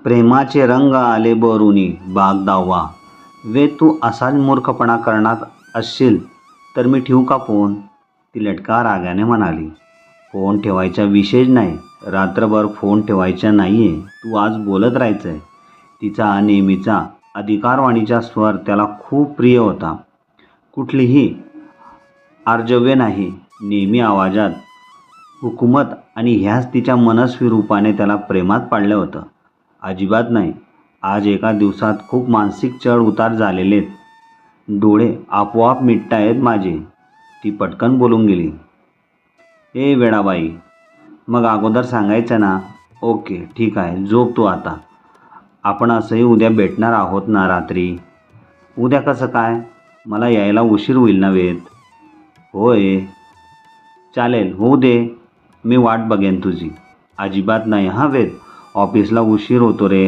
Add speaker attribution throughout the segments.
Speaker 1: प्रेमाचे रंग आले बरुनी बाग दावा. वे तू असाच मूर्खपणा करणार असशील तर मी ठेवू का फोन? ती लटका रागाने म्हणाली. फोन ठेवायचा विषय नाही. रात्रभर फोन ठेवायचा नाही आहे. तू आज बोलत राहायचं आहे. तिचा नेहमीचा अधिकारवाणीचा स्वर त्याला खूप प्रिय होता. कुठलीही आर्जव्य नाही. नेहमी आवाजात हुकूमत आणि ह्याच तिच्या मनस्वी रूपाने त्याला प्रेमात पाडलं होतं. अजिबात नाही. आज एका दिवसात खूप मानसिक चढ उतार झालेलेत. डोळे आपोआप मिटतायत माझे. ती पटकन बोलून गेली. ए वेडाबाई, मग अगोदर सांगायचं ना. ओके ठीक आहे, झोप तू आता. आपण असंही उद्या भेटणार आहोत ना रात्री? उद्या कसं काय? मला यायला उशीर होईल ना वेद? होय चालेल, होऊ दे. मी वाट बघेन तुझी. अजिबात नाही हां वेद, ऑफिसला उशीर होतो रे.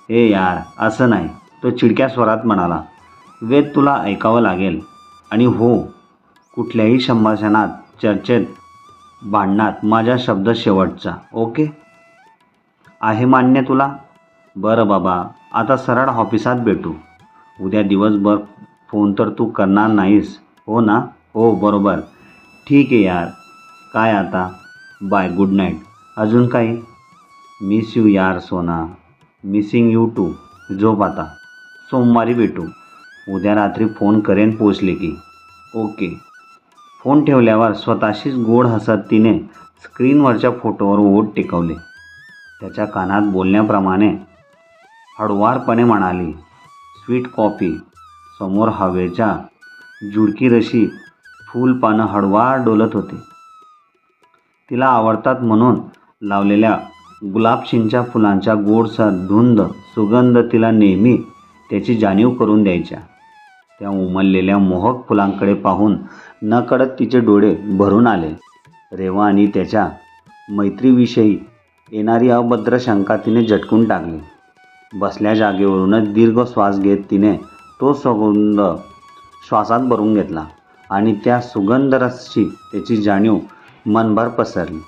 Speaker 1: ए यार असं नाही, तो चिडक्या स्वरात म्हणाला. वेद तुला ऐकावं लागेल. आणि हो, कुठल्याही संभाषणात, चर्चेत, भांडणात माझा शब्द शेवटचा. ओके आहे मान्य तुला? बरं बाबा, आता सरळ ऑफिसात भेटू. उद्या दिवसभर फोन तर तू करणार नाहीस हो ना? हो बरोबर. ठीक आहे यार. काय आता? Bye, good night. अजून काही? मिस यू यार सोना. Missing you too. झोप आता. सोमवारी भेटू. उद्या रात्री फोन करेन पोचले की. ओके. फोन ठेवल्यावर स्वतःशीच गोड हसत तिने स्क्रीनवरच्या फोटोवर ओठ टेकवले. त्याच्या कानात बोलण्याप्रमाणे हळुवारपणे म्हणाली, स्वीट कॉफी. समोर हवेच्या झुळकीरशी फुलपानं हळुवार डोलत होते. तिला आवडतात म्हणून लावलेल्या गुलाबशिंच्या फुलांचा गोडसा धुंद सुगंध तिला नेहमी त्याची जाणीव करून द्यायच्या. त्या उमललेल्या मोहक फुलांकडे पाहून नकळत तिचे डोळे भरून आले. रेवा आणि त्याच्या मैत्रीविषयी येणारी अभद्र शंका तिने झटकून टाकली. बसल्या जागेवरूनच दीर्घ श्वास घेत तिने तो सुगंध श्वासात भरून घेतला आणि त्या सुगंधरसची त्याची जाणीव मनभर पसरली.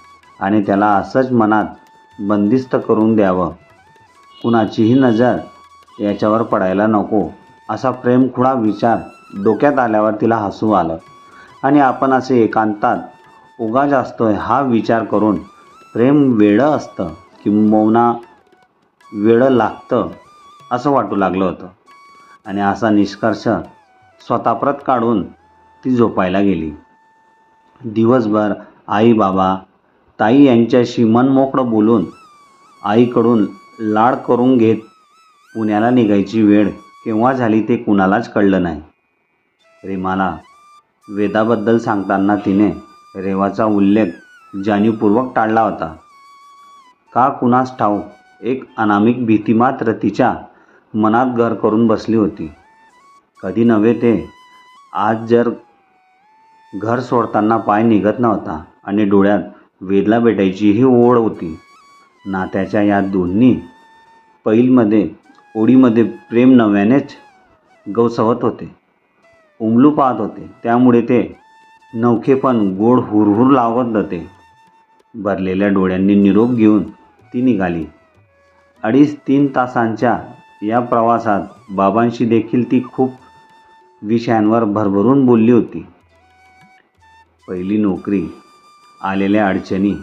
Speaker 1: आणि त्याला असंच मनात बंदिस्त करून द्यावं, कुणाचीही नजर याच्यावर पडायला नको, असा प्रेमखुळा विचार डोक्यात आल्यावर तिला हसू आलं. आणि आपण असे एकांतात उगाच असतोय हा विचार करून प्रेम वेडं असतं किंबहुना वेडं लागतं असं वाटू लागलं होतं. आणि असा निष्कर्ष स्वतःप्रत काढून ती झोपायला गेली. दिवसभर आई बाबा ताई यांच्याशी मनमोकळं बोलून आईकडून लाड करून घेत पुण्याला निघायची वेळ केव्हा झाली ते कुणालाच कळलं नाही. रेमाला वेदाबद्दल सांगताना तिने रेवाचा उल्लेख जाणीवपूर्वक टाळला होता. का कुणास ठाऊक, एक अनामिक भीती मात्र तिच्या मनात घर करून बसली होती. कधी नव्हे ते आज जर घर सोडताना पाय निघत नव्हता आणि डोळ्यात वेदला भेटायची ही ओढ होती. नात्याच्या या दोन्ही ओढीमध्ये प्रेम नव्यानेच गवसवत होते, उमलू पाहत होते. त्यामुळे ते नवखेपण गोड हुरहुर लावत होते. भरलेल्या डोळ्यांनी निरोप घेऊन ती निघाली. 2.5-3 तासांच्या या प्रवासात बाबांशी देखील ती खूप विषयांवर भरभरून बोलली होती. पहिली नोकरी, आलेल्या अडचणी,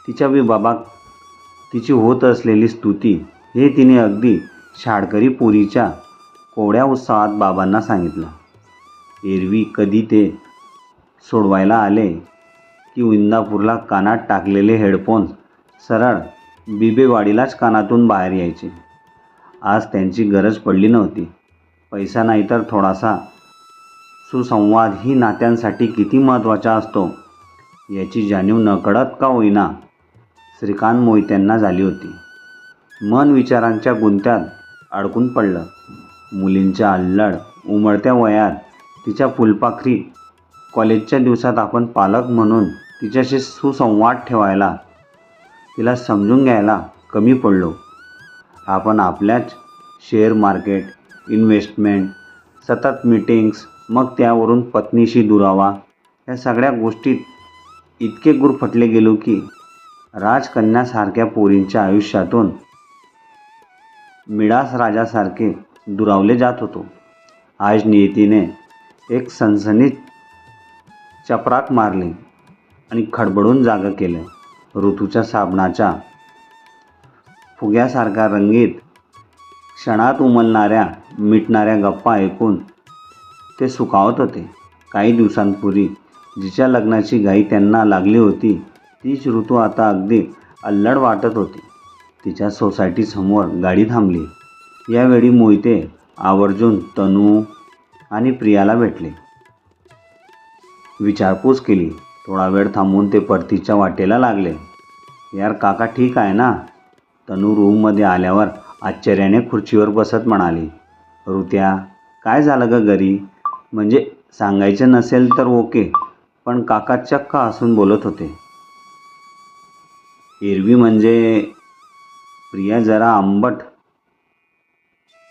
Speaker 1: तिच्या बाबा तिची होत असलेली स्तुती हे तिने अगदी शाळकरी पोरीच्या कोवड्या उत्साहात बाबांना सांगितलं. एरवी कधी ते सोडवायला आले की इंदापूरला कानात टाकलेले हेडफोन्स सरळ बिबेवाडीलाच कानातून बाहेर यायचे. आज त्यांची गरज पडली नव्हती. पैसा नाही तर थोडासा सुसंवाद ही नात्यांसाठी किती महत्त्वाचा असतो याची जाणीव नकळत का होईना श्रीकांत मोहित्यांना झाली होती. मन विचारांच्या गुंत्यात अडकून पडलं. मुलींच्या अल्लड उमळत्या वयात तिच्या फुलपाखरी कॉलेजच्या दिवसात आपण पालक म्हणून तिच्याशी सुसंवाद ठेवायला, तिला समजून घ्यायला कमी पडलो. आपण आपल्याच शेअर मार्केट, इन्व्हेस्टमेंट, सतत मीटिंग्स, मग त्यावरून पत्नीशी दुरावा, या सगळ्या गोष्टीत इतके गुरफटले गेलो की राजकन्यासारख्या पोरींच्या आयुष्यातून मिडास राजासारखे दुरावले जात होतो. आज नियतीने एक सनसनीत चपराक मारली आणि खडबडून जागं केलं. ऋतूच्या साबणाच्या फुग्यासारखा रंगीत क्षणात उमलणाऱ्या मिटणाऱ्या गप्पा ऐकून ते सुखावत होते. काही दिवसांपूर्वी जिच्या लग्नाची घाई त्यांना लागली होती तीच ऋतू आता अगदी अल्लड वाटत होती. तिच्या सोसायटीसमोर गाडी थांबली. यावेळी मोहिते आवर्जून तनू आणि प्रियाला भेटले. विचारपूस केली. थोडा वेळ थांबून ते परतीच्या वाटेला लागले. यार काका ठीक आहे ना? तनू रूममध्ये आल्यावर आश्चर्याने खुर्चीवर बसत म्हणाली. ऋत्या काय झालं ग घरी? म्हणजे सांगायचं नसेल तर ओके, पण काका चक्क हसून बोलत होते. एरवी म्हणजे प्रिया जरा आंबट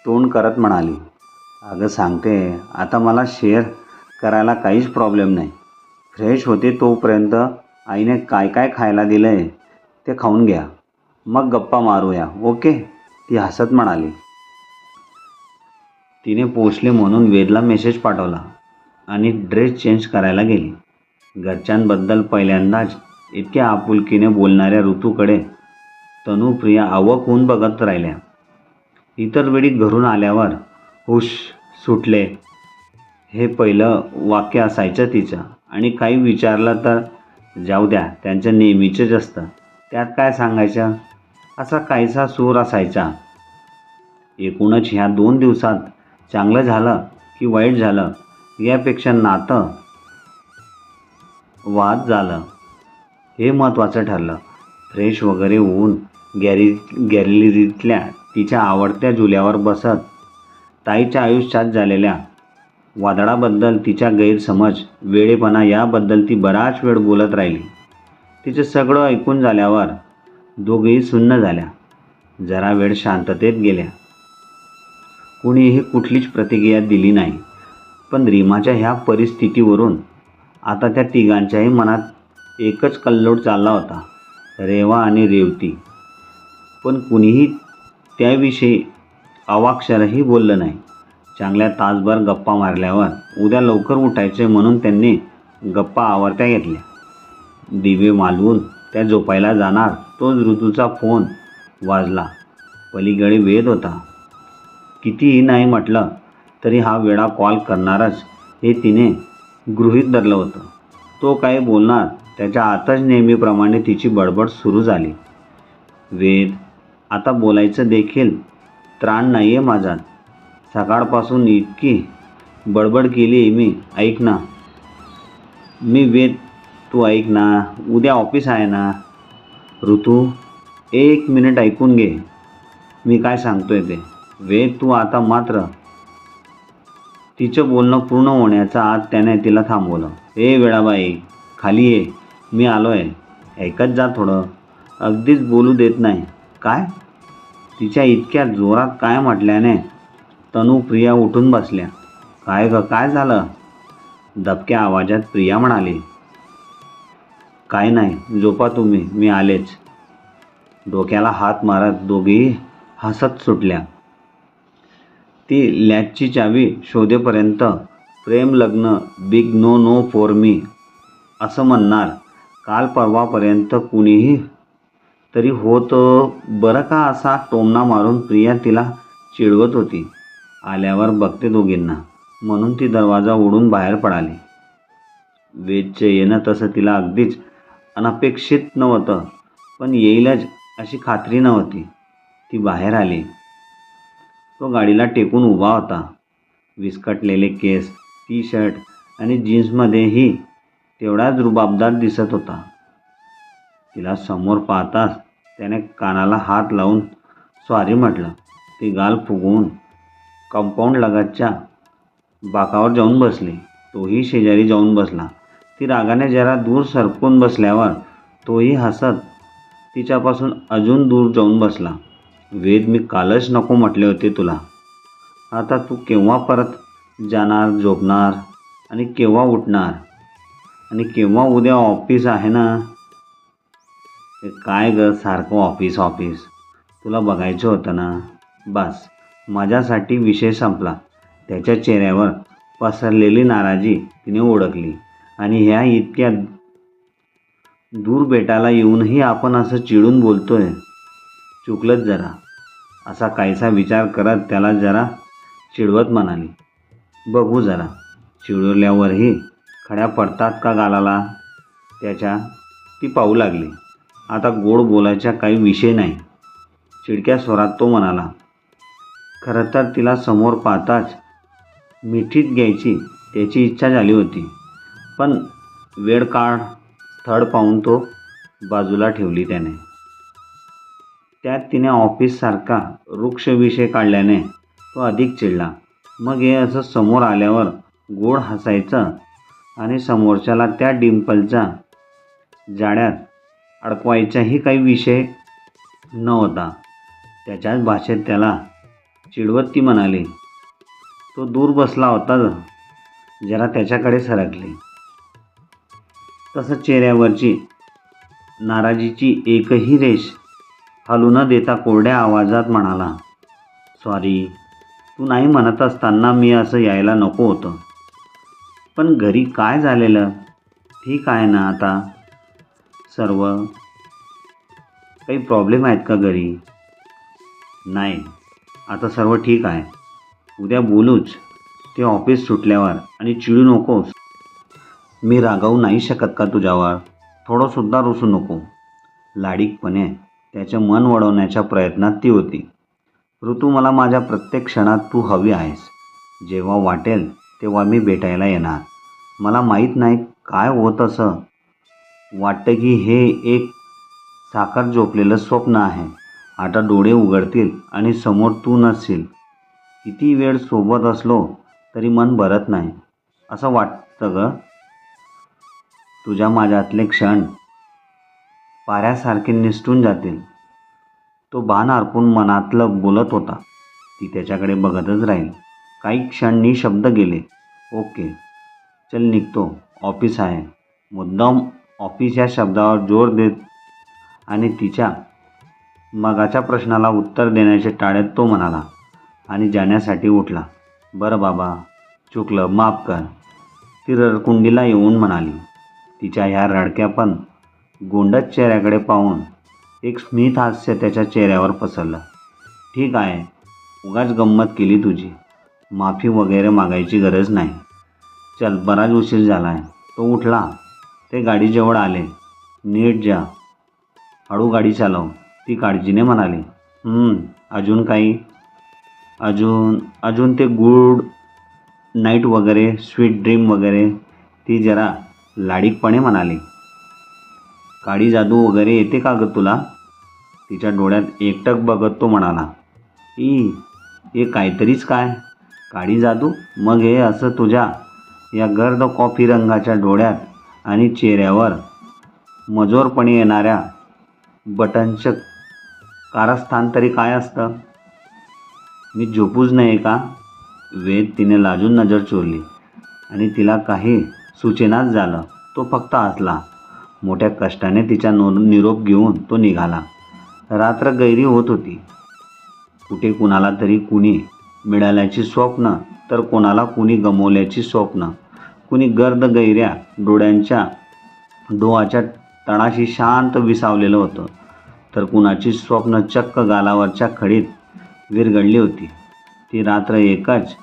Speaker 1: तोंड करत म्हणाली. अगं सांगते, आता मला शेअर करायला काहीच प्रॉब्लेम नाही. फ्रेश होते तोपर्यंत आईने काय काय खायला दिलं आहे ते खाऊन घ्या, मग गप्पा मारूया ओके, ती हसत म्हणाली. तिने पोचले म्हणून वेदला मेसेज पाठवला आणि ड्रेस चेंज करायला गेली. घरच्यांबद्दल पहिल्यांदाच इतक्या आपुलकीने बोलणाऱ्या ऋतूकडे तनू प्रिया अवाक होऊन बघत राहिल्या. इतर वेळी घरून आल्यावर हुश सुटले हे पहिलं वाक्य असायचं तिचं, आणि काही विचारलं तर जाऊ द्या त्यांचं नेहमीचंच असतं, त्यात काय सांगायचं, असा काहीसा सूर असायचा. एकूणच ह्या 2 दिवसात चांगलं झालं की वाईट झालं यापेक्षा नातं वाद झालं हे महत्त्वाचं ठरलं. फ्रेश वगैरे होऊन गॅलरीतल्या तिच्या आवडत्या झुल्यावर बसत ताईच्या आयुष्यात झालेल्या वादळाबद्दल, तिच्या गैरसमज, वेडेपणा याबद्दल ती बराच वेळ बोलत राहिली. तिचं सगळं ऐकून झाल्यावर दोघेही सुन्न झाल्या. जरा वेळ शांततेत गेल्या. कुणीही कुठलीच प्रतिक्रिया दिली नाही. पण रीमाच्या ह्या परिस्थितीवरून आता त्या तिघांच्याही मनात एकच कल्लोळ चालला होता, रेवा आणि रेवती. पण कुणीही त्याविषयी अवाक्षरही बोललं नाही. चांगल्या तासभर गप्पा मारल्यावर उद्या लवकर उठायचे म्हणून त्यांनी गप्पा आवरत्या घेतल्या. दिवे मालवून त्या झोपायला जाणार तोच ऋतूचा फोन वाजला. पलीकडे वेद होता. कितीही नाही म्हटलं तरी हा वेळा कॉल करणारच हे तिने गृहीत धरलं होतं. तो काय बोलणार त्याच्या आतच नेहमीप्रमाणे तिची बडबड सुरू झाली. वेद, आता बोलायचं देखील त्राण नाही आहे माझा. सकाळपासून इतकी बडबड केली मी. ऐक ना. मी वेद, तू ऐक ना, उद्या ऑफिस आहे ना. ऋतू, 1 मिनिट ऐकून घे मी काय सांगतोय ते. वेद, तू आता मात्र. तिचं बोलणं पूर्ण होण्याच्या आत त्याने तिला थांबवलं. वेळाबाई, खाली ये, मी आलो आहे. ऐकत जा थोडं. अगदीच बोलू देत नाही काय? तिच्या इतक्या जोरात काय म्हटल्याने तनू प्रिया उठून बसल्या. काय ग, काय झालं? दबक्या आवाजात प्रिया म्हणाली. काय नाही, झोपा तुम्ही, मी आलेच. डोक्याला हात मारत दोघेही हसत सुटल्या. ती लॅचची चावी शोधेपर्यंत प्रेम लग्न big no no for me असं म्हणणार. काल परवापर्यंत कुणीही तरी होतं बरं का असा टोमणा मारून प्रिया तिला चिडवत होती. आल्यावर बघते दोघींना म्हणून ती दरवाजा उडून बाहेर पडाली. वेदचं येणं तसं तिला अगदीच अनपेक्षित नव्हतं, पण येईलच अशी खात्री नव्हती. ती बाहेर आली. तो गाडीला टेकून उभा होता. विस्कटलेले केस, टी शर्ट आणि जीन्समध्येही तेवढाच रुबाबदार दिसत होता. तिला समोर पाहताच त्याने कानाला हात लावून सॉरी म्हटलं. ती गाल फुगवून कंपाऊंड लगतच्या बाकावर जाऊन बसली. तोही शेजारी जाऊन बसला. ती रागाने जरा दूर सरकून बसल्यावर तोही हसत तिच्यापासून अजून दूर जाऊन बसला. वेद, मी कालच नको म्हटले होते तुला. आता तू केव्हा परत जाणार, झोपणार आणि केव्हा उठणार, आणि केव्हा उद्या ऑफिस आहे ना. काय ग, सारखं ऑफिस ऑफिस, तुला बघायचं होतं ना. बस माझ्यासाठी विषय संपला. त्याच्या चेहऱ्यावर पसरलेली नाराजी तिने ओळखली. आणि ह्या इतक्या दूर भेटायला येऊनही आपण असं चिडून बोलतोय, चुकलंच जरा, असा काहीसा विचार करत त्याला जरा चिडवत म्हणाली. बघू जरा चिडवल्यावरही खड्या पडतात का गालाला त्याच्या. ती पाहू लागली. आता गोड बोलायचा काही विषय नाही. चिडक्या स्वरात तो म्हणाला. खरं तर तिला समोर पाहताच मिठीत घ्यायची त्याची इच्छा झाली होती, पण वेळ काळ स्थळ पाहून तो बाजूला ठेवली त्याने. त्यात तिने ऑफिससारखा वृक्ष विषय काढल्याने तो अधिक चिडला. मग हे असं समोर आल्यावर गोड हसायचं आणि समोरच्याला त्या डिंपलच्या जाळ्यात अडकवायचाही काही विषय नव्हता. त्याच्याच भाषेत त्याला चिडवत ती म्हणाली. तो दूर बसला होता, जरा त्याच्याकडे सरकले. तसं चेहऱ्यावरची नाराजीची एकही रेष हलू न देता कोरड्या आवाजात म्हणाला. सॉरी, तू नाही म्हणत असताना मी असं यायला नको होतं. पण घरी काय झालेलं ठीक आहे ना आता सर्व? काही प्रॉब्लेम आहेत का घरी? नाही, आता सर्व ठीक आहे. उद्या बोलूच ते ऑफिस सुटल्यावर. आणि चिडू नकोस. मी रागावू नाही शकत का तुझ्यावर? थोडंसुद्धा रुसू नको. लाडीकपणे त्याचं मन वळवण्याच्या प्रयत्नात ती होती. ऋतू, मला माझ्या प्रत्येक क्षणात तू हवी आहेस. जेव्हा वाटेल तेव्हा मी भेटायला येणार. मला माहीत नाही काय होत असं वाटतं की हे एक साखर झोपलेलं स्वप्न आहे. आता डोळे उघडतील आणि समोर तू नसशील. किती वेळ सोबत असलो तरी मन भरत नाही असं वाटतं ग. तुझ्या माझ्यातले क्षण पाऱ्यासारखे निसटून जातील. तो भान हरपून मनातलं बोलत होता. ती त्याच्याकडे बघतच राहील. काही क्षण निशब्द गेले. ओके, चल निघतो, ऑफिस आहे. मुद्दाम ऑफिस या शब्दावर जोर देत आणि तिच्या मगाच्या प्रश्नाला उत्तर देण्याचे टाळत तो म्हणाला आणि जाण्यासाठी उठला. बरं बाबा, चुकलं, माफ कर, ती रडकुंडीला येऊन म्हणाली. तिच्या ह्या रडक्या पण गोंडस चेहऱ्याकडे पाहून एक स्मित हास्य त्याच्या चेहऱ्यावर पसरलं. ठीक आहे, उगाच गंमत केली तुझी. माफी वगैरे मागायची गरज नाही. चल, बराच उशीर झाला आहे. तो उठला. ते गाडीजवळ आले. नीट जा, हळू गाडी चालव, ती काळजीने म्हणाली. अजून काही? अजून ते गुड नाईट वगैरे, स्वीट ड्रीम वगैरे, ती जरा लाडीकपणे म्हणाली. काळी जादू वगैरे येते का ग तुला? तिच्या डोळ्यात एकटक बघत तो म्हणाला. हे काहीतरीच काय काळी जादू? मग हे असं तुझ्या या गर्द कॉफी रंगाच्या डोळ्यात आणि चेहऱ्यावर मजोरपणे येणाऱ्या बटनचं कारस्थान तरी काय असतं? मी झोपूच नाही का? वेद तिने लाजून नजर चोरली आणि तिला काही सुचेनाच झालं. तो फक्त हसला. मोठ्या कष्टाने तिचा निरोप घेऊन तो निघाला. रात्र गैरी होत होती. कुठे कुणाला तरी कुणी मिळाल्याची स्वप्न, तर कोणाला कुणी गमावल्याची स्वप्न. कुणी गर्द गैऱ्या डोळ्यांच्या डोहाच्या तळाशी शांत विसावलेलं होतं, तर कुणाची स्वप्न चक्क गालावरच्या खडीत विरघळली होती. ती रात्र एकच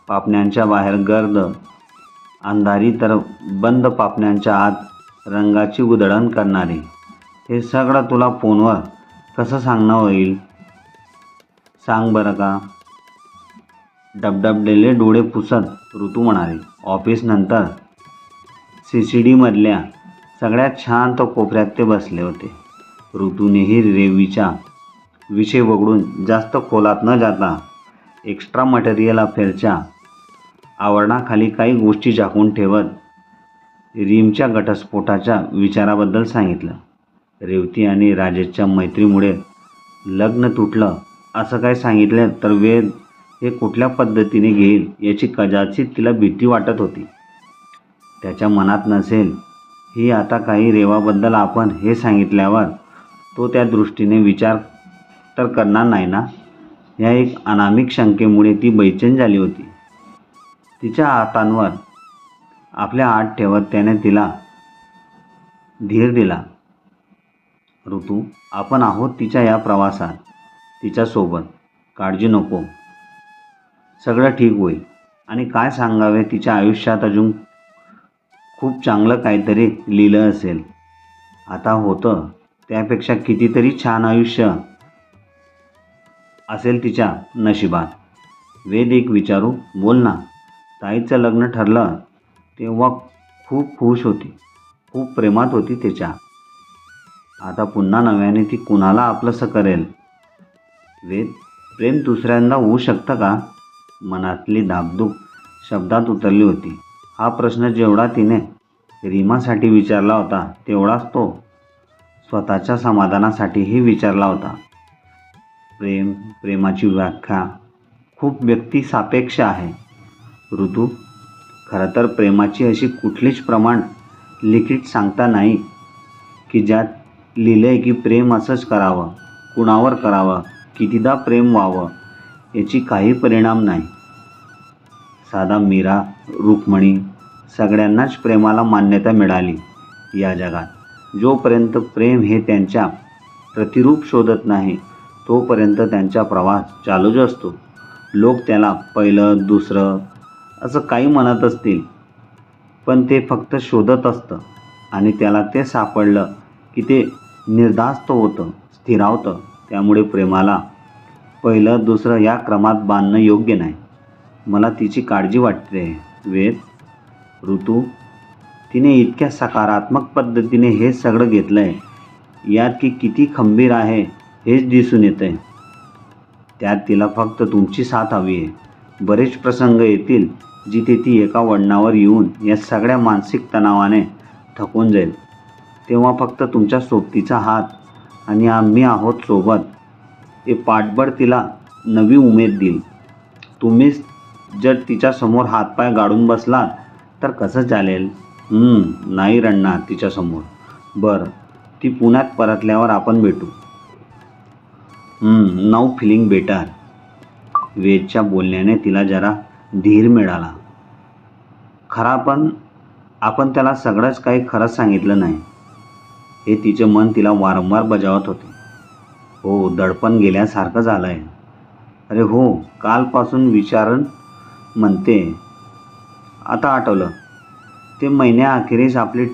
Speaker 1: पापण्यांच्या बाहेर गर्द अंधारी, तर बंद पापण्यांच्या आत रंगाची उधळण करणारी. हे सगळं तुला फोनवर कसं सांगणं होईल सांग बरं का? डबडबलेले डोळे पुसत ऋतू म्हणाली. ऑफिस नंतर CCD मधल्या सगळ्यात शांत कोपऱ्यात ते बसले होते. ऋतूनेही रेवीचा विषय वगळून जास्त खोलात न जाता एक्स्ट्रा मटेरियल अफेअरच्या आवरणाखाली काही गोष्टी झाकून ठेवत रीमच्या घटस्फोटाच्या विचाराबद्दल सांगितलं. रेवती आणि राजेशच्या मैत्रीमुळे लग्न तुटलं असं काय सांगितलं तर वेद हे कुठल्या पद्धतीने घेईल याची कदाचित तिला भीती वाटत होती. त्याच्या मनात नसेल ही आता काही रेवाबद्दल आपण हे सांगितल्यावर तो त्या दृष्टीने विचार तर करणार नाही ना. ह्या एक अनामिक शंकेमुळे ती बैचेन झाली होती. तिच्या हातांवर आपल्या हात ठेवत त्याने तिला धीर दिला. ऋतू, आपण आहोत तिच्या या प्रवासात, तिच्यासोबत. काळजी नको, सगळं ठीक होईल. आणि काय सांगावे, तिच्या आयुष्यात अजून खूप चांगलं काहीतरी लिहिलं असेल. आता होतं त्यापेक्षा कितीतरी छान आयुष्य असेल तिच्या नशिबात. वेद, एक विचारू? बोल ना. ताईचं लग्न ठरलं तेव्हा खूप खुश होती, खूप प्रेमात होती त्याच्या. आता पुन्हा नव्याने ती कुणाला आपलंसं करेल? वेद, प्रेम दुसऱ्यांदा होऊ शकतं का? मनातली धाकधूक शब्दात उतरली होती. हा प्रश्न जेवढा तिने रीमासाठी विचारला होता तेवढाच तो स्वतःच्या समाधानासाठीही विचारला होता. प्रेमाची व्याख्या खूप व्यक्तिसापेक्ष आहे ऋतू. खरं तर प्रेमाची अशी कुठलीच प्रमाण लिखित सांगता नाही की ज्यात लिहिलंय की प्रेम असंच करावं, कुणावर करावं, कितीदा प्रेम व्हावं, याची काही परिणाम नाही. साधा मीरा, रुक्मिणी, सगळ्यांनाच प्रेमाला मान्यता मिळाली या जगात. जोपर्यंत प्रेम हे त्यांच्या प्रतिरूप शोधत नाही तोपर्यंत त्यांचा प्रवास चालूच असतो. लोक त्याला पहिलं, दुसरं असं काही म्हणत असतील, पण ते फक्त शोधत असतं आणि त्याला ते सापडलं की ते निर्धास्त होतं, स्थिरावतं. त्यामुळे प्रेमाला पहिलं, दुसरं या क्रमात बांधणं योग्य नाही. मला तिची काळजी वाटते वेद. ऋतू, तिने इतक्या सकारात्मक पद्धतीने हे सगळं घेतलंय यात की किती खंबीर आहे हेच दिसून येतंय. त्यात तिला फक्त तुमची साथ हवी आहे. बरेच प्रसंग येतील जिथे ती एका वळणावर येऊन या सगळ्या मानसिक तणावाने थकून जाईल. तेव्हा फक्त तुमच्या सोबतीचा हात आणि आम्ही आहोत सोबत हे पाठबळ तिला नवी उमेद देईल. तुम्हीच जर तिच्यासमोर हातपाय गाडून बसलात तर कसं चालेल? नाही रडणार तिच्यासमोर. बरं, ती पुण्यात परतल्यावर आपण भेटू. Now feeling better. वेदच्या बोलण्याने तिला जरा धीर मिळाला. खरा पण आपण त्याला सगळंच काही खरंच सांगितलं नाही हे तिचे मन तिला वारंवार बजावत होते. हो, दडपण गेल्यासारखं झालंय. अरे हो, कालपासून विचारण म्हणते. आता आठवलं, ते महिन्याअखेरीस आपली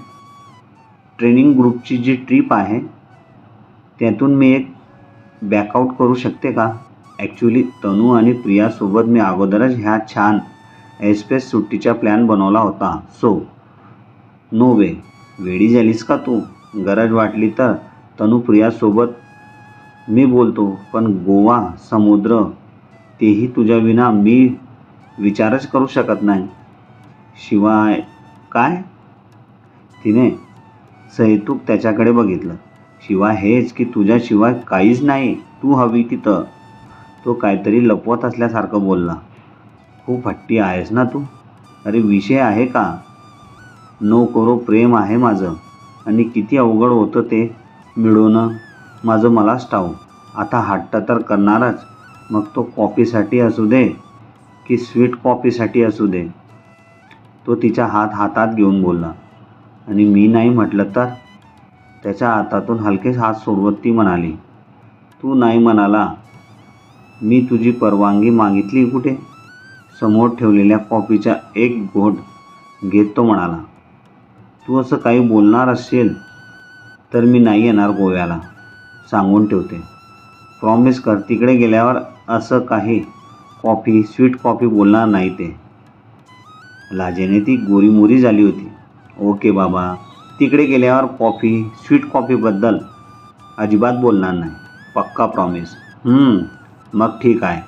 Speaker 1: ट्रेनिंग ग्रुपची जी ट्रिप आहे त्यातून मी एक बॅकआउट करू शकते का? ॲक्च्युली तनू आणि प्रियासोबत मी अगोदरच ह्या छान एस्पेस सुट्टीचा प्लॅन बनवला होता. सो नो वे. वेडी झालीस का तू? गरज वाटली तर तनू प्रियासोबत मी बोलतो, पण गोवा, समुद्र, तेही तुझ्या विना मी विचारच करू शकत नाही. शिवाय काय? तिने सहैतुक त्याच्याकडे बघितलं. शिवाय हेच की तुझ्याशिवाय काहीच नाही तू हवी तिथं. तो काहीतरी लपवत असल्यासारखं बोलला. खूप हट्टी आहेस ना तू? अरे विषय आहे का? नो करो प्रेम आहे माझं, आणि किती अवघड होतं ते मिळवणं माझं मलाच ठाऊक. आता हट्ट तर करणारच, मग तो कॉफीसाठी असू दे की स्वीट कॉफीसाठी असू दे. तो तिचा हात हातात घेऊन बोलला. आणि मी नाही म्हटलं तर? त्याच्या हातातून हलकेच हात सोडवत ती म्हणाली. तू नाही म्हणाला, मी तुझी परवानगी मागितली कुठे? समोर ठेवलेल्या कॉफीचा एक घोट घेत तो म्हणाला. तू असं काही बोलणार असेल तर मी नाही येणार गोव्याला, सांगून ठेवते. प्रॉमिस कर, तिकडे गेल्यावर असं काही कॉफी, स्वीट कॉफी बोलणार नाही ते. लाजेने ती गोरीमोरी झाली होती. ओके बाबा, तिकडे गेल्यावर कॉफी, स्वीट कॉफीबद्दल अजिबात बोलणार नाही. पक्का प्रॉमिस? मग ठीक आहे.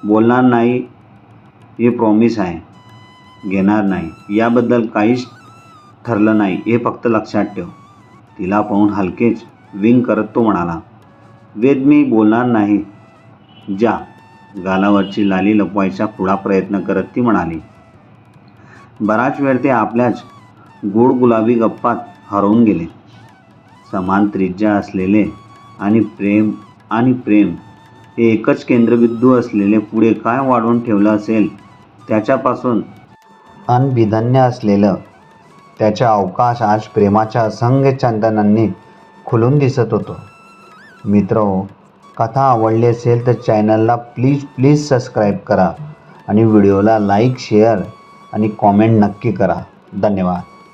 Speaker 1: बोलणार नाही हे प्रॉमिस आहे. घेणार नाही याबद्दल काहीच ठरलं नाही हे फक्त लक्षात ठेव. तिला पाहून हलकेच विंग करत तो म्हणाला. वेद, मी बोलणार नाही. जा. गालावरची लाली लपवायचा पुढा प्रयत्न करत ती म्हणाली. बराच वेळ ते आपल्याच गोड गुलाबी गप्पात हरवून गेले. समान त्रिज्या असलेले आणि प्रेम एकच केंद्रबिंदू असलेले पुढे काय वाढवून ठेवलं असेल त्याच्यापासून अनभिधन्य असलेलं त्याचे अवकाश आज प्रेमाच्या असंख्य चांदण्यांनी खुलून दिसत होतं. मित्रहो, कथा आवडली असेल तर चॅनलला प्लीज सबस्क्राईब करा आणि व्हिडिओला लाईक, शेअर आणि कॉमेंट नक्की करा. धन्यवाद.